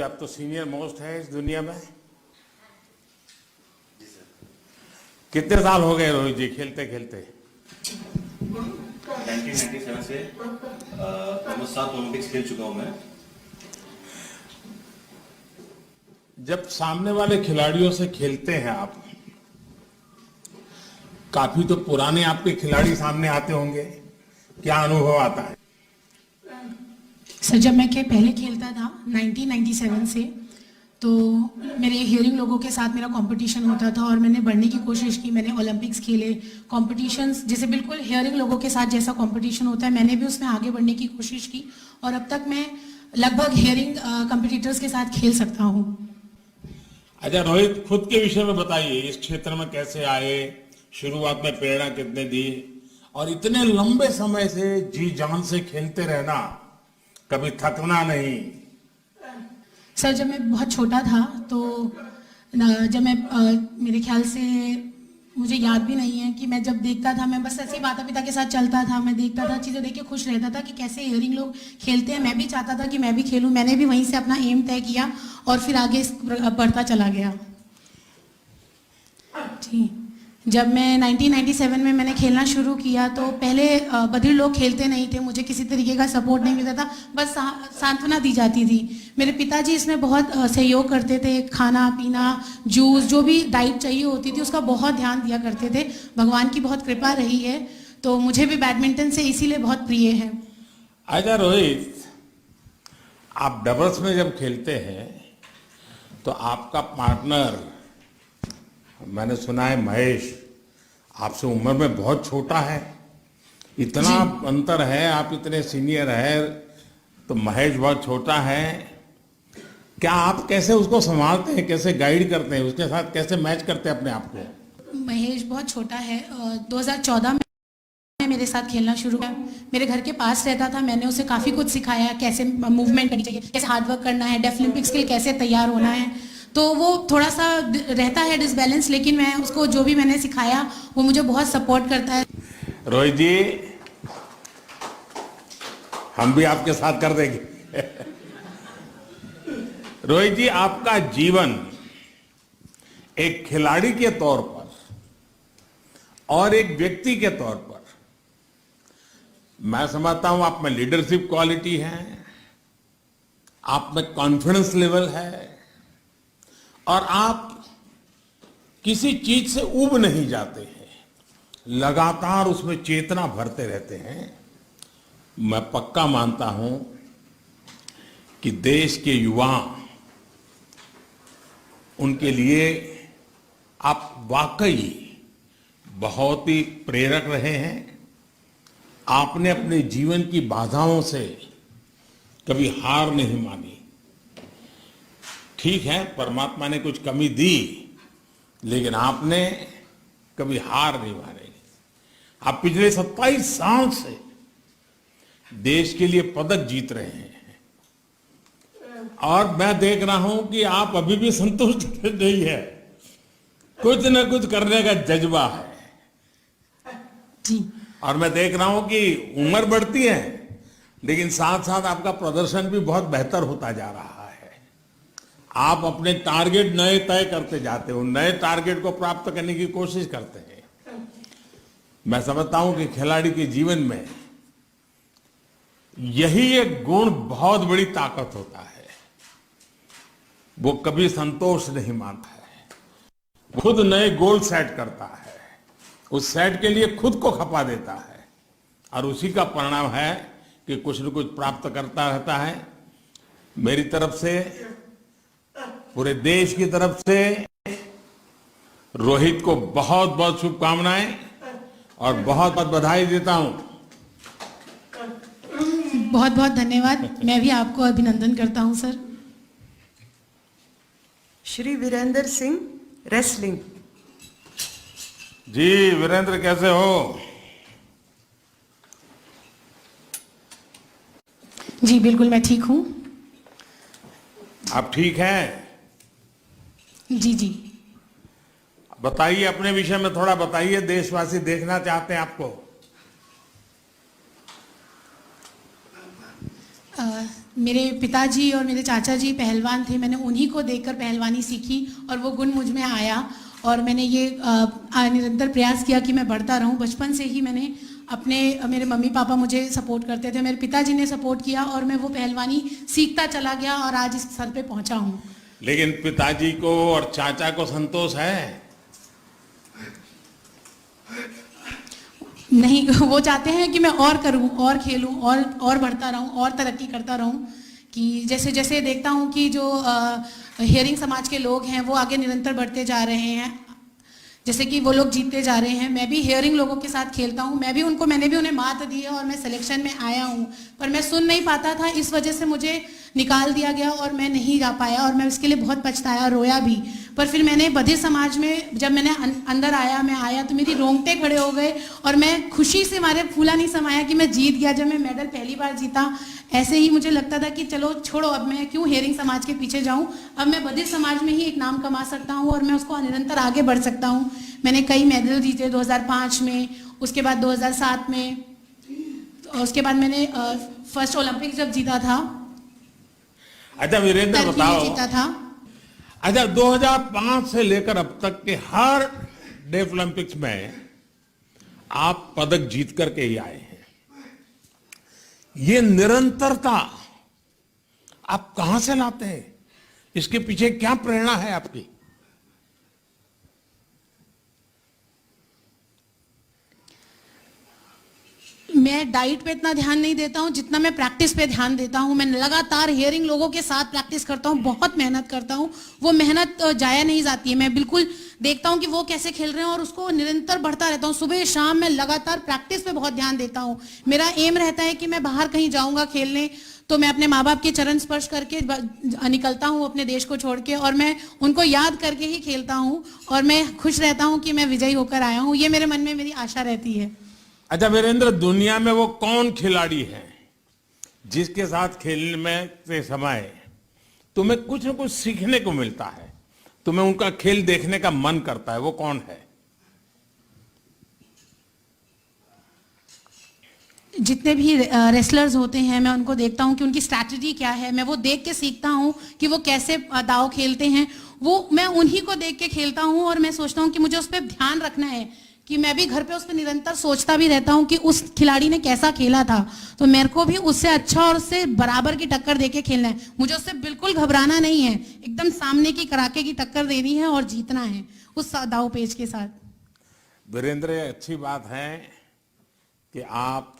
जी आप तो senior most है इस दुनिया में। कितने साल हो गए रोहित जी खेलते खेलते? 1997 से ऑलमोस्ट 7 ओलंपिक्स खेल चुका हूं मैं। जब सामने वाले खिलाड़ियों से खेलते हैं आप, काफी तो पुराने आपके खिलाड़ी सामने आते होंगे, क्या अनुभव आता है? सर जब मैं पहले खेलता था 1997 से, तो मेरे हियरिंग लोगों के साथ मेरा कंपटीशन होता था और मैंने बढ़ने की कोशिश की। मैंने ओलंपिक्स खेले, कॉम्पिटिशन्स जैसे बिल्कुल हियरिंग लोगों के साथ जैसा कंपटीशन होता है, मैंने भी उसमें आगे बढ़ने की कोशिश की और अब तक मैं लगभग हियरिंग कॉम्पिटिटर्स के साथ खेल सकता हूँ। अच्छा रोहित, खुद के विषय में बताइए, इस क्षेत्र में कैसे आए, शुरुआत में प्रेरणा कितने दी, और इतने लंबे समय से जी जान से खेलते रहना, कभी थकना नहीं? सर जब मैं बहुत छोटा था तो जब मैं मेरे ख्याल से मुझे याद भी नहीं है कि मैं जब देखता था, मैं बस ऐसे ही माता पिता के साथ चलता था, मैं देखता था, चीज़ें देख के खुश रहता था कि कैसे हियरिंग लोग खेलते हैं। मैं भी चाहता था कि मैं भी खेलूं। मैंने भी वहीं से अपना एम तय किया और फिर आगे बढ़ता चला गया। जी, जब मैं 1997 में मैंने खेलना शुरू किया तो पहले बधिर लोग खेलते नहीं थे, मुझे किसी तरीके का सपोर्ट नहीं मिलता था, बस सांत्वना दी जाती थी। मेरे पिताजी इसमें बहुत सहयोग करते थे, खाना पीना, जूस, जो भी डाइट चाहिए होती थी उसका बहुत ध्यान दिया करते थे। भगवान की बहुत कृपा रही है, तो मुझे भी बैडमिंटन से इसीलिए बहुत प्रिय है। अच्छा रोहित, आप डबल्स में जब खेलते हैं तो आपका पार्टनर, मैंने सुना है महेश, आपसे उम्र में बहुत छोटा है। इतना अंतर है, आप इतने सीनियर है तो महेश बहुत छोटा है। क्या आप कैसे उसको संभालते हैं, कैसे गाइड करते हैं, उसके साथ कैसे मैच करते हैं अपने आप को? महेश बहुत छोटा है। 2014 में मेरे साथ खेलना शुरू किया। मेरे घर के पास रहता था, मैंने उसे काफ़ी कुछ सिखाया, कैसे मूवमेंट करनी चाहिए, कैसे हार्ड वर्क करना है, डेफलिम्पिक्स के लिए कैसे तैयार होना है। तो वो थोड़ा सा रहता है डिसबैलेंस, लेकिन मैं उसको जो भी मैंने सिखाया वो मुझे बहुत सपोर्ट करता है। रोहित जी, हम भी आपके साथ कर देंगे। रोहित जी, आपका जीवन एक खिलाड़ी के तौर पर और एक व्यक्ति के तौर पर, मैं समझता हूं आप में लीडरशिप क्वालिटी है, आप में कॉन्फिडेंस लेवल है, और आप किसी चीज से ऊब नहीं जाते हैं, लगातार उसमें चेतना भरते रहते हैं। मैं पक्का मानता हूं कि देश के युवा, उनके लिए आप वाकई बहुत ही प्रेरक रहे हैं। आपने अपने जीवन की बाधाओं से कभी हार नहीं मानी। ठीक है, परमात्मा ने कुछ कमी दी, लेकिन आपने कभी हार नहीं मानी। आप पिछले 27 साल से देश के लिए पदक जीत रहे हैं और मैं देख रहा हूं कि आप अभी भी संतुष्ट नहीं है, कुछ न कुछ करने का जज्बा है जी। और मैं देख रहा हूं कि उम्र बढ़ती है, लेकिन साथ साथ आपका प्रदर्शन भी बहुत बेहतर होता जा रहा है। आप अपने टारगेट नए तय करते जाते हो, नए टारगेट को प्राप्त करने की कोशिश करते हैं। मैं समझता हूं कि खिलाड़ी के जीवन में यही एक गुण बहुत बड़ी ताकत होता है। वो कभी संतोष नहीं मानता है, खुद नए गोल सेट करता है, उस सेट के लिए खुद को खपा देता है और उसी का परिणाम है कि कुछ न कुछ प्राप्त करता रहता है। मेरी तरफ से, पूरे देश की तरफ से रोहित को बहुत बहुत शुभकामनाएं और बहुत बहुत बधाई देता हूं। बहुत बहुत धन्यवाद। मैं भी आपको अभिनंदन करता हूं सर। श्री वीरेंद्र सिंह, रेसलिंग। जी वीरेंद्र, कैसे हो? जी बिल्कुल, मैं ठीक हूँ। आप ठीक हैं? जी जी। बताइए, अपने विषय में थोड़ा बताइए, देशवासी देखना चाहते हैं आपको। मेरे पिताजी और मेरे चाचा जी पहलवान थे, मैंने उन्हीं को देखकर पहलवानी सीखी और वो गुण मुझ में आया और मैंने ये निरंतर प्रयास किया कि मैं बढ़ता रहूं। बचपन से ही मैंने मेरे मम्मी पापा मुझे सपोर्ट करते थे, मेरे पिताजी ने सपोर्ट किया और मैं वो पहलवानी सीखता चला गया और आज इस स्तर पे पहुंचा हूं। लेकिन पिताजी को और चाचा को संतोष है? नहीं, वो चाहते हैं कि मैं और करूं, और खेलूं, और बढ़ता रहूं, और तरक्की करता रहूं। कि जैसे जैसे देखता हूं कि जो हियरिंग समाज के लोग हैं वो आगे निरंतर बढ़ते जा रहे हैं, जैसे कि वो लोग जीतते जा रहे हैं, मैं भी हियरिंग लोगों के साथ खेलता हूं। मैंने भी उन्हें मात दी है और मैं सिलेक्शन में आया हूं, पर मैं सुन नहीं पाता था, इस वजह से मुझे निकाल दिया गया और मैं नहीं जा पाया और मैं उसके लिए बहुत पछताया, रोया भी। पर फिर मैंने बधिर समाज में जब मैंने अंदर आया तो मेरी रोंगटे खड़े हो गए और मैं खुशी से मारे फूला नहीं समाया कि मैं जीत गया। जब मैं मेडल पहली बार जीता, ऐसे ही मुझे लगता था कि चलो छोड़ो, अब मैं क्यों हेयरिंग समाज के पीछे जाऊं, अब मैं बधिर समाज में ही एक नाम कमा सकता हूं और मैं उसको निरंतर आगे बढ़ सकता हूं। मैंने कई मेडल जीते 2005 में, उसके बाद 2007 में, और उसके बाद मैंने फर्स्ट ओलंपिक जब जीता था। अच्छा वीरेंद्र बताओ, जीता था। अच्छा 2005 से लेकर अब तक के हर डेफ ओलंपिक्स में आप पदक जीत करके ही आए हैं। ये निरंतरता आप कहां से लाते हैं? इसके पीछे क्या प्रेरणा है आपकी? मैं डाइट पे इतना ध्यान नहीं देता हूं जितना मैं प्रैक्टिस पे ध्यान देता हूं। मैं लगातार हियरिंग लोगों के साथ प्रैक्टिस करता हूं, बहुत मेहनत करता हूं। वो मेहनत जाया नहीं जाती है। मैं बिल्कुल देखता हूं कि वो कैसे खेल रहे हैं और उसको निरंतर बढ़ता रहता हूं। सुबह शाम मैं लगातार प्रैक्टिस पे बहुत ध्यान देता हूं। मेरा एम रहता है कि मैं बाहर कहीं जाऊंगा खेलने तो मैं अपने माँ बाप के चरण स्पर्श करके निकलता हूँ अपने देश को छोड़ के, और मैं उनको याद करके ही खेलता हूँ और मैं खुश रहता हूँ कि मैं विजयी होकर आया हूँ। ये मेरे मन में मेरी आशा रहती है। अच्छा वीरेंद्र, दुनिया में वो कौन खिलाड़ी है जिसके साथ खेलने में के समय तुम्हें कुछ न कुछ सीखने को मिलता है, तुम्हें उनका खेल देखने का मन करता है? वो कौन है? जितने भी रेसलर्स होते हैं मैं उनको देखता हूं कि उनकी स्ट्रैटेजी क्या है। मैं वो देख के सीखता हूं कि वो कैसे दाव खेलते हैं। वो मैं उन्हीं को देख के खेलता हूं और मैं सोचता हूं कि मुझे उस पर ध्यान रखना है, कि मैं भी घर पे उस पर निरंतर सोचता भी रहता हूं कि उस खिलाड़ी ने कैसा खेला था, तो मेरे को भी उससे अच्छा और उससे बराबर की टक्कर देके खेलना है। मुझे उससे बिल्कुल घबराना नहीं है, एकदम सामने की कड़ाके की टक्कर देनी है और जीतना है उस दाव पेच के साथ। वीरेंद्र, अच्छी बात है कि आप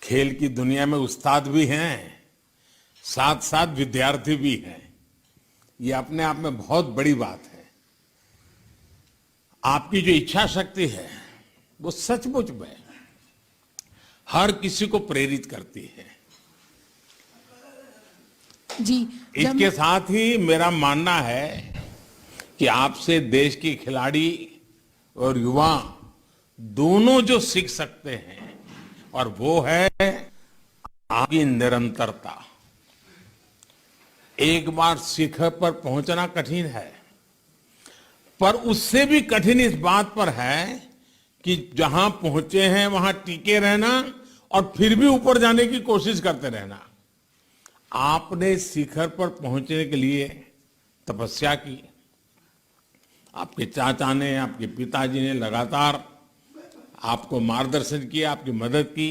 खेल की दुनिया में उस्ताद भी हैं, साथ साथ विद्यार्थी भी हैं। ये अपने आप में बहुत बड़ी बात है। आपकी जो इच्छा शक्ति है वो सचमुच में हर किसी को प्रेरित करती है। जी, इसके साथ ही मेरा मानना है कि आपसे देश के खिलाड़ी और युवा दोनों जो सीख सकते हैं, और वो है आपकी निरंतरता। एक बार शिखर पर पहुंचना कठिन है, पर उससे भी कठिन इस बात पर है कि जहां पहुंचे हैं वहां टिके रहना और फिर भी ऊपर जाने की कोशिश करते रहना। आपने शिखर पर पहुंचने के लिए तपस्या की, आपके चाचा ने, आपके पिताजी ने लगातार आपको मार्गदर्शन किया, आपकी मदद की।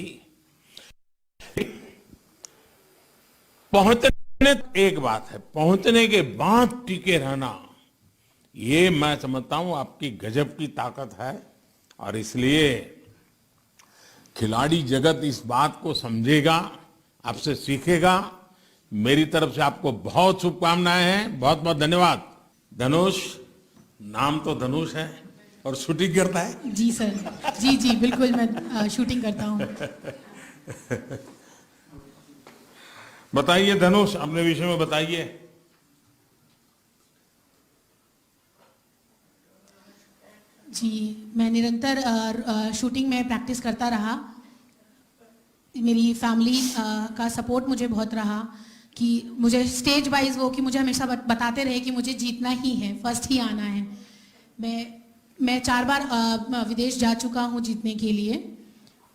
पहुंचने एक बात है, पहुंचने के बाद टिके रहना, ये मैं समझता हूं आपकी गजब की ताकत है। और इसलिए खिलाड़ी जगत इस बात को समझेगा, आपसे सीखेगा। मेरी तरफ से आपको बहुत शुभकामनाएं हैं। बहुत बहुत धन्यवाद। धनुष, नाम तो धनुष है और शूटिंग करता है? जी सर, जी जी बिल्कुल, मैं शूटिंग करता हूँ। बताइए धनुष, अपने विषय में बताइए। जी, मैं निरंतर शूटिंग में प्रैक्टिस करता रहा। मेरी फैमिली का सपोर्ट मुझे बहुत रहा कि मुझे स्टेज वाइज वो कि मुझे हमेशा बताते रहे कि मुझे जीतना ही है, फर्स्ट ही आना है। मैं 4 बार विदेश जा चुका हूँ जीतने के लिए,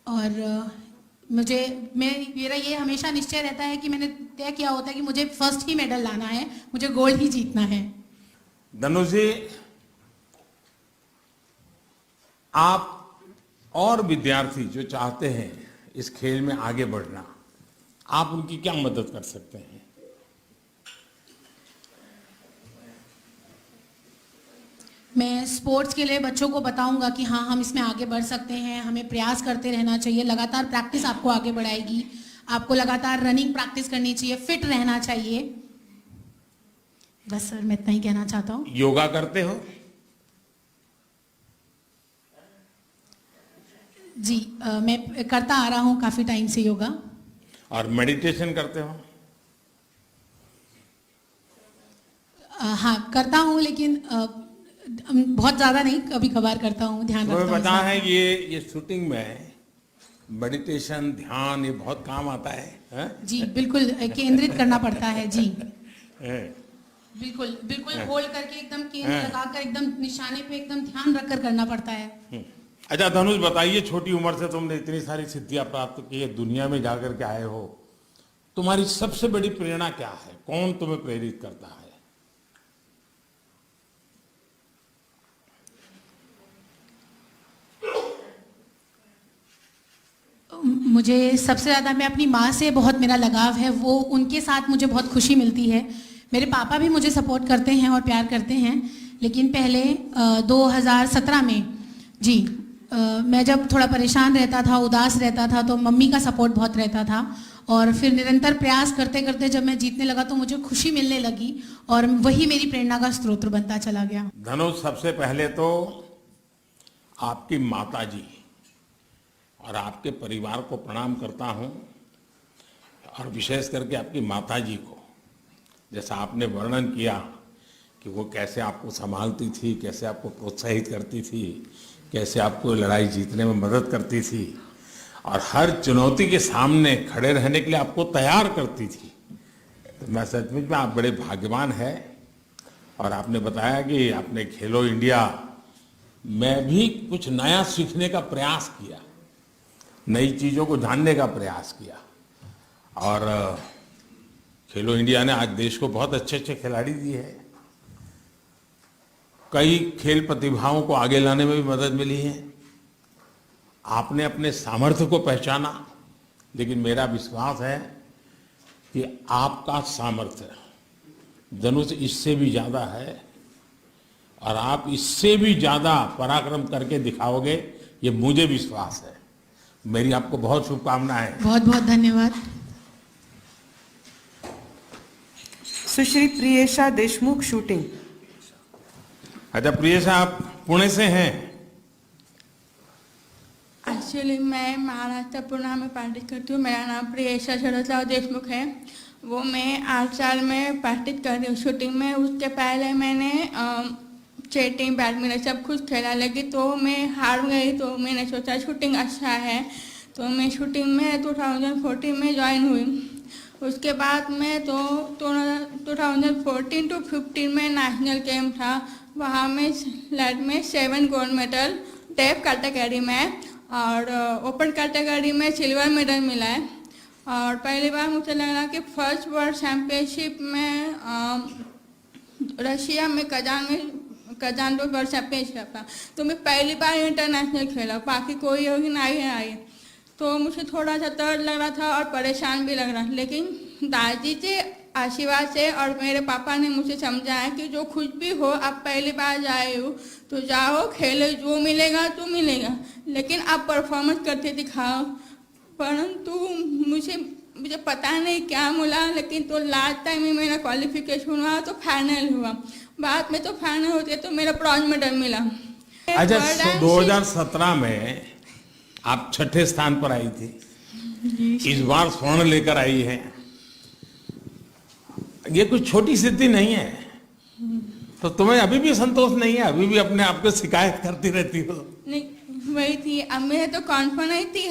और मेरा ये हमेशा निश्चय रहता है कि मैंने तय किया होता है कि मुझे फर्स्ट ही मेडल लाना है, मुझे गोल्ड ही जीतना है। धनुष जी, आप और विद्यार्थी जो चाहते हैं इस खेल में आगे बढ़ना, आप उनकी क्या मदद कर सकते हैं? मैं स्पोर्ट्स के लिए बच्चों को बताऊंगा कि हाँ, हम इसमें आगे बढ़ सकते हैं, हमें प्रयास करते रहना चाहिए, लगातार प्रैक्टिस आपको आगे बढ़ाएगी, आपको लगातार रनिंग प्रैक्टिस करनी चाहिए, फिट रहना चाहिए। बस सर, मैं इतना ही कहना चाहता हूँ। योगा करते हो? जी, मैं करता आ रहा हूँ काफी टाइम से योगा। और मेडिटेशन करते हो? हाँ, करता हूँ, लेकिन बहुत ज्यादा नहीं, कभी कभार करता हूँ, ध्यान रखता हूँ। पता है कि ये शूटिंग में मेडिटेशन, ध्यान, ये बहुत काम आता है? जी बिल्कुल, केंद्रित करना पड़ता है जी। हैं? बिल्कुल बिल्कुल, होल्ड करके एकदम केंद्र लगाकर एकदम निशाने पे एकदम ध्यान रखकर करना पड़ता है। अच्छा धनुष, बताइए, छोटी उम्र से तुमने इतनी सारी सिद्धियां प्राप्त की है, दुनिया में जाकर के आए हो, तुम्हारी सबसे बड़ी प्रेरणा क्या है? कौन तुम्हें प्रेरित करता है? मुझे सबसे ज्यादा, मैं अपनी माँ से बहुत मेरा लगाव है, वो उनके साथ मुझे बहुत खुशी मिलती है। मेरे पापा भी मुझे सपोर्ट करते हैं और प्यार करते हैं, लेकिन पहले 2017 में जी, मैं जब थोड़ा परेशान रहता था, उदास रहता था, तो मम्मी का सपोर्ट बहुत रहता था, और फिर निरंतर प्रयास करते करते जब मैं जीतने लगा तो मुझे खुशी मिलने लगी, और वही मेरी प्रेरणा का स्रोत बनता चला गया। धनुष, सबसे पहले तो आपकी माता जी और आपके परिवार को प्रणाम करता हूं, और विशेष करके आपकी माता जी को, जैसा आपने वर्णन किया कि वो कैसे आपको संभालती थी, कैसे आपको प्रोत्साहित करती थी, कैसे आपको लड़ाई जीतने में मदद करती थी, और हर चुनौती के सामने खड़े रहने के लिए आपको तैयार करती थी। तो मैं सचमुच में आप बड़े भाग्यवान हैं। और आपने बताया कि आपने खेलो इंडिया में भी कुछ नया सीखने का प्रयास किया, नई चीज़ों को जानने का प्रयास किया, और खेलो इंडिया ने आज देश को बहुत अच्छे अच्छे खिलाड़ी दिए हैं। कई खेल प्रतिभाओं को आगे लाने में भी मदद मिली है। आपने अपने सामर्थ्य को पहचाना, लेकिन मेरा विश्वास है कि आपका सामर्थ्य धनुष इससे भी ज़्यादा है, और आप इससे भी ज़्यादा पराक्रम करके दिखाओगे, ये मुझे विश्वास है। मेरी आपको बहुत शुभकामनाएं। बहुत बहुत धन्यवाद। सुश्री प्रियेशा देशमुख, शूटिंग। अच्छा प्रियेशा, आप पुणे से हैं? एक्चुअली मैं महाराष्ट्र पुणे में प्रैक्टिस करती हूँ। मेरा नाम प्रियेशा शरदराव देशमुख है। वो मैं 8 साल में प्रैक्टिस कर रही हूँ शूटिंग में। उसके पहले मैंने चेटिंग, बैडमिंटन सब कुछ खेला, लेकिन तो मैं हार गई, तो मैंने सोचा शूटिंग अच्छा है, तो मैं शूटिंग में 2014 में ज्वाइन हुई। उसके बाद में तो 2014 to 15 में नेशनल गेम था, वहाँ में स्लेट में 7 गोल्ड मेडल डेफ कैटेगरी में, और ओपन कैटेगरी में सिल्वर मेडल मिला है। और पहली बार मुझे लगा कि फर्स्ट वर्ल्ड चैम्पियनशिप में रशिया में कजान वर्ल्ड चैम्पियनशिप था, तो मैं पहली बार इंटरनेशनल खेला, बाकी कोई योगी नहीं आई। तो मुझे थोड़ा सा डर लग रहा था और परेशान भी लग रहा, लेकिन दादी से आशीर्वाद से और मेरे पापा ने मुझे समझाया कि जो कुछ भी हो, आप पहली बार जाए हो तो जाओ, खेलो, जो मिलेगा तो मिलेगा, लेकिन आप परफॉर्मेंस करके दिखाओ। परंतु मुझे पता नहीं क्या मिला, लेकिन तो लास्ट टाइम में मेरा क्वालिफिकेशन हुआ तो फाइनल हुआ, बाद में तो फाइनल होते तो मेरा ब्रॉन्ज मेडल मिला। अच्छा, 2017 में आप 6ठे स्थान पर आई थी, इस बार स्वर्ण लेकर आई है। ये कुछ छोटी सिद्धि नहीं है, तो तुम्हें अभी भी संतोष नहीं है? अभी भी अपने आप को शिकायत करती रहती हो? नहीं, वही थी, अब मैं तो कॉन्फिडेंस थी,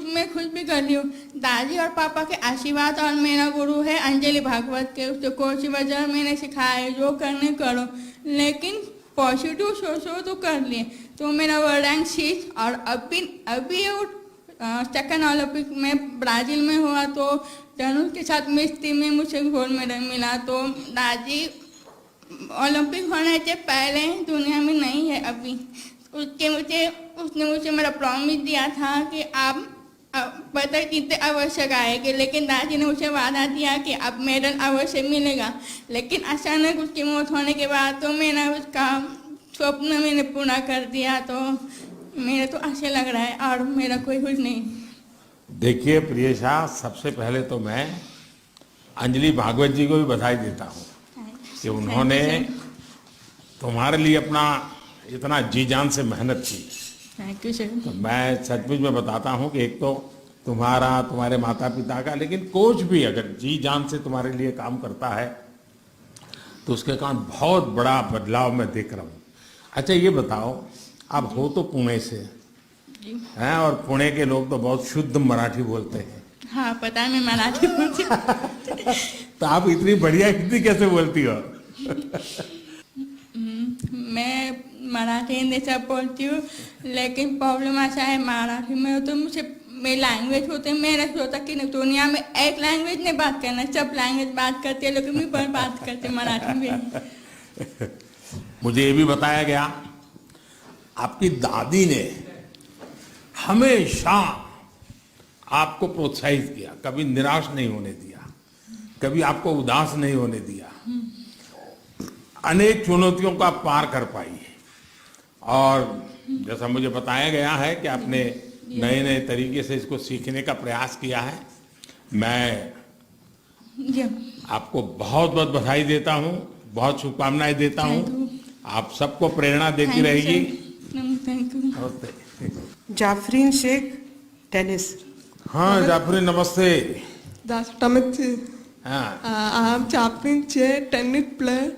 मैं खुद भी कर रही हूँ। दादी और पापा के आशीर्वाद और मेरा गुरु है अंजलि भागवत के, उसको कोच वजह मैंने सिखाया जो करने करो, लेकिन पॉजिटिव सोचो तो कर लिए, तो मेरा वो रैंक 6 और अभी सेकंड ओलंपिक में ब्राज़ील में हुआ तो धनुष के साथ मिस टीम में मुझे गोल्ड मेडल मिला। तो दादी ओलंपिक होने से पहले दुनिया में नहीं है अभी। उसने मुझे मेरा प्रॉमिस दिया था कि आप पता कितने आवश्यक आएंगे, लेकिन दादी ने मुझे वादा दिया कि अब मेडल अवश्य मिलेगा। लेकिन अचानक उसकी मौत होने के बाद तो मैंने उसका स्वप्न मैंने पूरा कर दिया। तो मेरा तो अच्छा लग रहा है और मेरा कोई कुछ नहीं। देखिए प्रियेशा, सबसे पहले तो मैं अंजलि भागवत जी को भी बधाई देता हूँ कि उन्होंने तुम्हारे लिए अपना इतना जी जान से मेहनत की। Thank you sir. तो मैं सचमुच में बताता हूँ कि एक तो तुम्हारा, तुम्हारे माता पिता का, लेकिन कोच भी अगर जी जान से तुम्हारे लिए काम करता है तो उसके कारण बहुत बड़ा बदलाव मैं देख रहा हूँ। अच्छा ये बताओ, आप हो तो पुणे से हैं और पुणे के लोग तो बहुत शुद्ध मराठी बोलते हैं। हाँ पता है, मैं मराठी बोलती हूँ। तो आप इतनी बढ़िया हिंदी कैसे बोलती हो? मैं मराठी हिंदी सब बोलती हूँ, लेकिन प्रॉब्लम ऐसा है मराठी में तो मुझे मेरी लैंग्वेज होते हैं। मैंने सोचा कि दुनिया में एक लैंग्वेज नहीं बात करना, सब लैंग्वेज बात करते हैं, लेकिन मैं पर बात करते मराठी में। मुझे ये भी बताया गया आपकी दादी ने हमेशा आपको प्रोत्साहित किया, कभी निराश नहीं होने दिया, कभी आपको उदास नहीं होने दिया। अनेक चुनौतियों का पार कर पाई और जैसा मुझे बताया गया है कि आपने नए नए तरीके से इसको सीखने का प्रयास किया है। मैं आपको बहुत बहुत बधाई देता हूँ, बहुत शुभकामनाएं देता हूँ। आप सबको प्रेरणा देती रहेगी। Thank you. Jafreen Sheikh, tennis. हाँ जाफरी, नमस्ते। हाँ, I'm Chaplin Che, tennis player.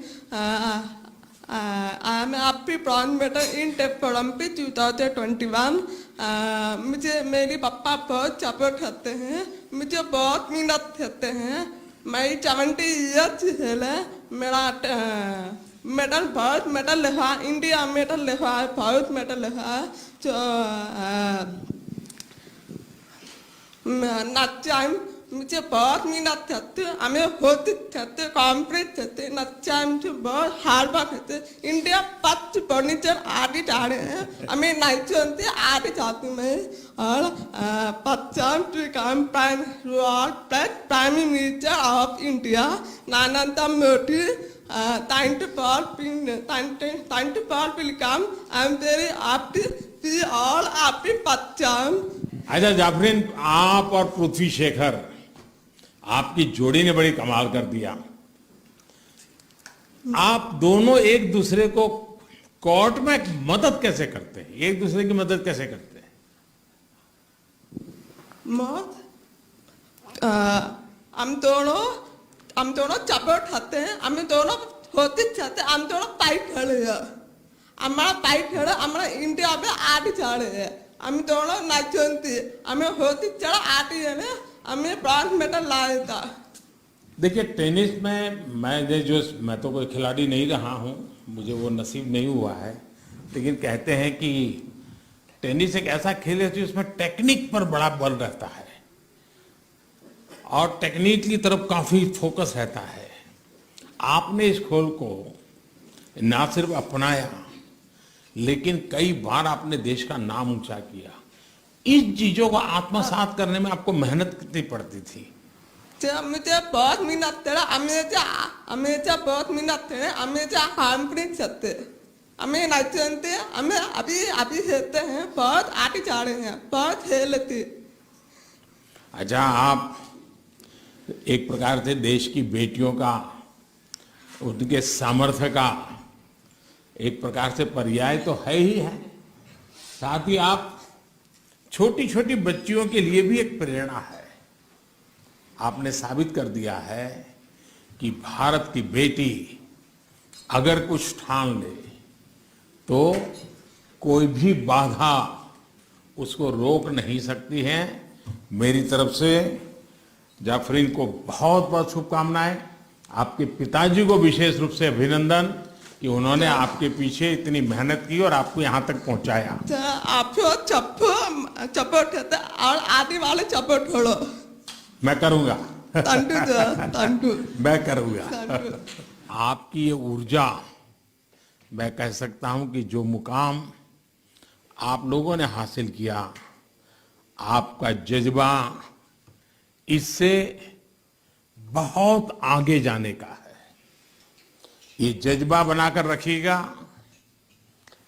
I'm happy bronze medal in Olympic 2021. मुझे मेरे पापा बहुत सपोर्ट करते हैं, मुझे बहुत मेहनत करते हैं। मैं 70 ईयर्स खेला, मेरा मेडल बहुत मेडल लिखा, इंडिया मेडल लिखा है, बहुत मेडल लिखा है। तो नाच मुझे बहुत मेहनत करते, हमें होती करते, कॉम्प्लीट करते, नच्चा मुझे बहुत हार्ड वर्क करते। इंडिया 5 फर्नीचर आगे जा रहे हैं, हमें नहीं चलते आगे जाती मैं। और 50 prime minister of India Narendra Modi, thank you for welcome. I'm very happy see all happy Pacham. अच्छा जाफरीन, आप और पृथ्वी शेखर, आपकी जोड़ी ने बड़ी कमाल कर दिया। आप दोनों एक दूसरे को कोर्ट में मदद कैसे करते हैं, एक दूसरे की मदद कैसे करते हैं? हम दोनों सपोर्ट करते हैं, हम दोनों होते चाहते, हम दोनों फाइट खड़े हैं। हमारा फाइट खड़ा, हमारा इंडिया में आगे जा रहे हैं। हम दोनों नाचते, हमें होती चढ़ा आगे है ना, हमें ब्रॉन्ज मेडल लाया था। देखिए टेनिस में मैं तो कोई खिलाड़ी नहीं रहा हूं, मुझे वो नसीब नहीं हुआ है, लेकिन कहते हैं कि टेनिस एक ऐसा खेल है जिसमें टेक्निक पर बड़ा बल रहता है और टेक्निक की तरफ काफी फोकस रहता है। आपने इस खेल को ना सिर्फ अपनाया, लेकिन कई बार आपने देश का नाम ऊंचा किया। इस चीजों को आत्मसात करने में आपको मेहनत कितनी पड़ती थी? मुझे बहुत मेहनत करा, हमेशा बहुत मेहनत करे, हमेशा कॉम्प्लीट करते, हमें नाचते, हमें अभी खेलते हैं, बहुत आगे जा रहे हैं, बहुत खेलते। अच्छा, आप एक प्रकार से देश की बेटियों का, उनके सामर्थ्य का एक प्रकार से पर्याय तो है ही है, साथ ही आप छोटी छोटी बच्चियों के लिए भी एक प्रेरणा है। आपने साबित कर दिया है कि भारत की बेटी अगर कुछ ठान ले तो कोई भी बाधा उसको रोक नहीं सकती है। मेरी तरफ से जाफरीन को बहुत बहुत शुभकामनाएं। आपके पिताजी को विशेष रूप से अभिनंदन कि उन्होंने आपके पीछे इतनी मेहनत की और आपको यहाँ तक पहुँचाया। आपको सपोर्ट करते और आने वाले सपोर्ट करो मैं करूंगा। थैंक यू मैं करूंगा। थैंक यू आपकी ये ऊर्जा, मैं कह सकता हूं कि जो मुकाम आप लोगों ने हासिल किया, आपका जज्बा इससे बहुत आगे जाने का है। ये जज्बा बनाकर रखिएगा,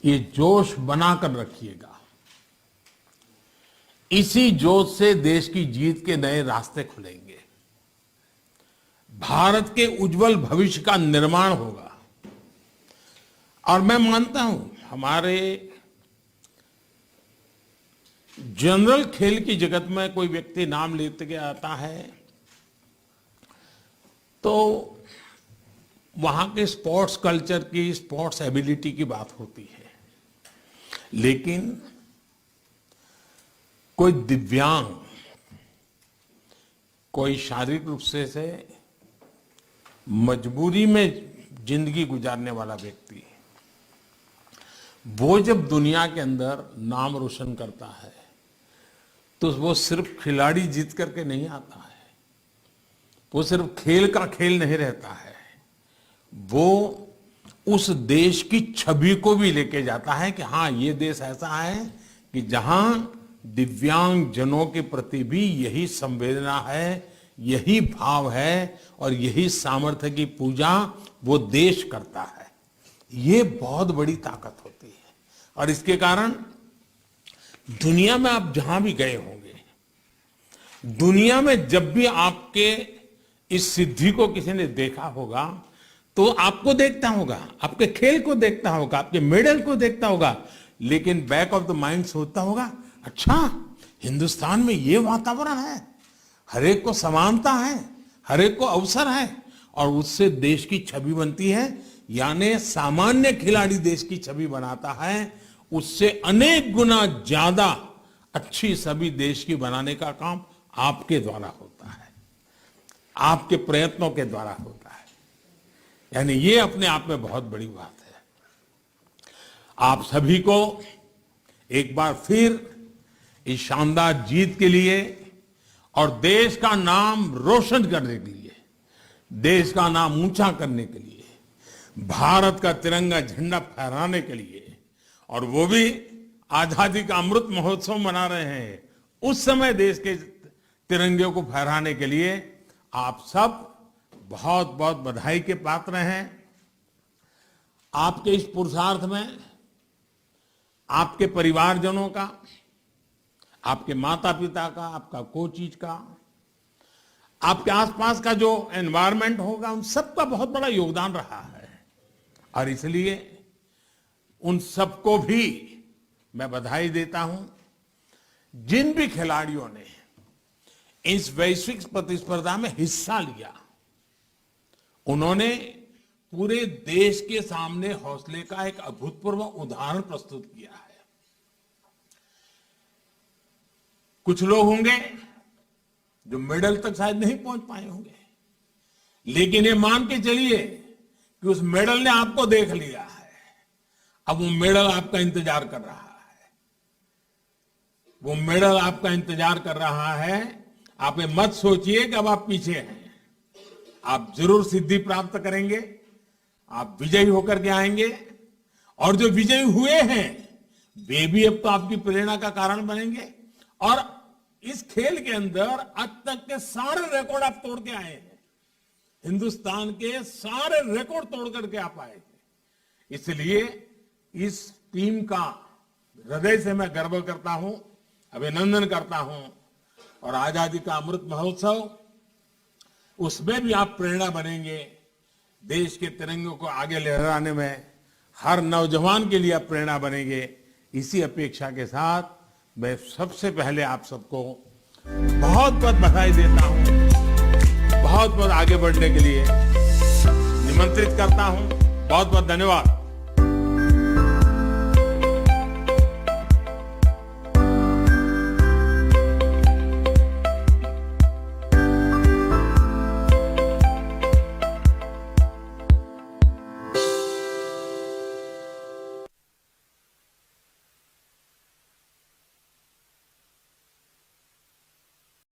ये जोश बनाकर रखिएगा। इसी जोश से देश की जीत के नए रास्ते खुलेंगे, भारत के उज्जवल भविष्य का निर्माण होगा। और मैं मानता हूं हमारे जनरल खेल की जगत में कोई व्यक्ति नाम लेते के आता है तो वहां के स्पोर्ट्स कल्चर की, स्पोर्ट्स एबिलिटी की बात होती है, लेकिन कोई दिव्यांग, कोई शारीरिक रूप से मजबूरी में जिंदगी गुजारने वाला व्यक्ति, वो जब दुनिया के अंदर नाम रोशन करता है तो वो सिर्फ खिलाड़ी जीत करके नहीं आता है, वो सिर्फ खेल का खेल नहीं रहता है, वो उस देश की छवि को भी लेके जाता है कि हाँ, ये देश ऐसा है कि जहां दिव्यांग जनों के प्रति भी यही संवेदना है, यही भाव है और यही सामर्थ्य की पूजा वो देश करता है। ये बहुत बड़ी ताकत होती है और इसके कारण दुनिया में आप जहां भी गए होंगे, दुनिया में जब भी आपके इस सिद्धि को किसी ने देखा होगा तो आपको देखता होगा, आपके खेल को देखता होगा, आपके मेडल को देखता होगा, लेकिन बैक ऑफ द माइंड सोचता होगा, अच्छा हिंदुस्तान में ये वातावरण है, हर एक को समानता है, हर एक को अवसर है और उससे देश की छवि बनती है। यानी सामान्य खिलाड़ी देश की छवि बनाता है, उससे अनेक गुना ज्यादा अच्छी छवि देश की बनाने का काम आपके द्वारा होता है, आपके प्रयत्नों के द्वारा होता है। यानी ये अपने आप में बहुत बड़ी बात है। आप सभी को एक बार फिर इस शानदार जीत के लिए और देश का नाम रोशन करने के लिए, देश का नाम ऊंचा करने के लिए, भारत का तिरंगा झंडा फहराने के लिए, और वो भी आजादी का अमृत महोत्सव मना रहे हैं, उस समय देश के तिरंगे को फहराने के लिए आप सब बहुत बहुत बधाई के पात्र हैं। आपके इस पुरुषार्थ में आपके परिवारजनों का, आपके माता पिता का, आपका कोचिज का, आपके आसपास का जो एनवायरनमेंट होगा, उन सबका बहुत बड़ा योगदान रहा है और इसलिए उन सबको भी मैं बधाई देता हूं। जिन भी खिलाड़ियों ने इस वैश्विक प्रतिस्पर्धा में हिस्सा लिया, उन्होंने पूरे देश के सामने हौसले का एक अभूतपूर्व उदाहरण प्रस्तुत किया है। कुछ लोग होंगे जो मेडल तक शायद नहीं पहुंच पाए होंगे, लेकिन ये मान के चलिए कि उस मेडल ने आपको देख लिया है। अब वो मेडल आपका इंतजार कर रहा है, वो मेडल आपका इंतजार कर रहा है। आप ये मत सोचिए कि अब आप पीछे हैं, आप जरूर सिद्धि प्राप्त करेंगे, आप विजयी होकर के आएंगे और जो विजयी हुए हैं वे भी अब तो आपकी प्रेरणा का कारण बनेंगे। और इस खेल के अंदर आज तक के सारे रिकॉर्ड आप तोड़ के आए हैं, हिंदुस्तान के सारे रिकॉर्ड तोड़ करके आप आए हैं। इसलिए इस टीम का हृदय से मैं गर्व करता हूं, अभिनंदन करता हूं और आजादी का अमृत महोत्सव, उसमें भी आप प्रेरणा बनेंगे। देश के तिरंगे को आगे लहराने में हर नौजवान के लिए आप प्रेरणा बनेंगे। इसी अपेक्षा के साथ मैं सबसे पहले आप सबको बहुत बहुत बधाई देता हूं, बहुत बहुत आगे बढ़ने के लिए निमंत्रित करता हूं। बहुत बहुत धन्यवाद।